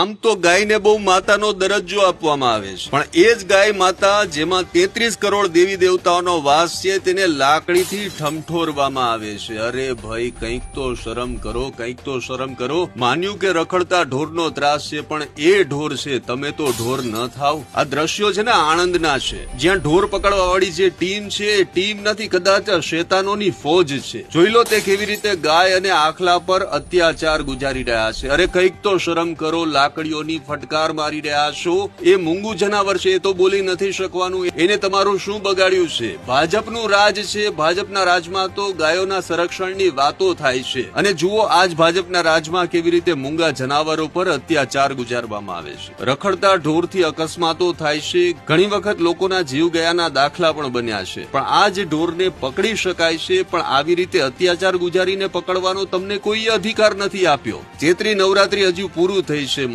આમ તો ગાયને બહુ માતાનો દરજ્જો આપવામાં આવે છે, પણ એ જ ગાય માતા જેમાં 33 કરોડ દેવી દેવતાઓનો વાસ છે તેને લાકડીથી ઠમઠોરવામાં આવે છે. અરે ભાઈ, કંઈક તો શરમ કરો, કંઈક તો શરમ કરો. માન્યું કે રખડતા ઢોરનો ત્રાસ છે, પણ એ ઢોર છે, તમે તો ઢોર ન થાવ. આ દ્રશ્યો છે ને આણંદના છે, જ્યાં ઢોર પકડવા વાળી જે ટીમ છે એ ટીમ નથી, કદાચ શેતાનોની ફોજ છે. જોઈ લો તે કેવી રીતે ગાય અને આખલા પર અત્યાચાર ગુજારી રહ્યા છે. અરે કંઈક તો શરમ કરો. લાકડીઓની ફટકાર મારી રહ્યા છો. એ મૂંગું જનાવર છે, એ તો બોલી નથી શકવાનું. એને તમારું શું બગાડ્યું છે? ભાજપનું રાજ છે. ભાજપના રાજમાં તો ગાયોના સંરક્ષણની વાતો થાય છે, અને જુઓ આજ ભાજપના રાજમાં કેવી રીતે મૂંગા જનાવરો પર અત્યાચાર ગુજારવામાં આવે છે. રખડતા ઢોરથી અકસ્માતો થાય છે. ઘણી વખત લોકોના જીવ ગયાના દાખલા પણ બન્યા છે. પણ આ જ ઢોરને પકડી શકાય છે, પણ આવી રીતે અત્યાચાર ગુજારીને પકડવાનો તમને કોઈ અધિકાર નથી આપ્યો. ચૈત્રી નવરાત્રી હજુ પૂરું થઈ છે.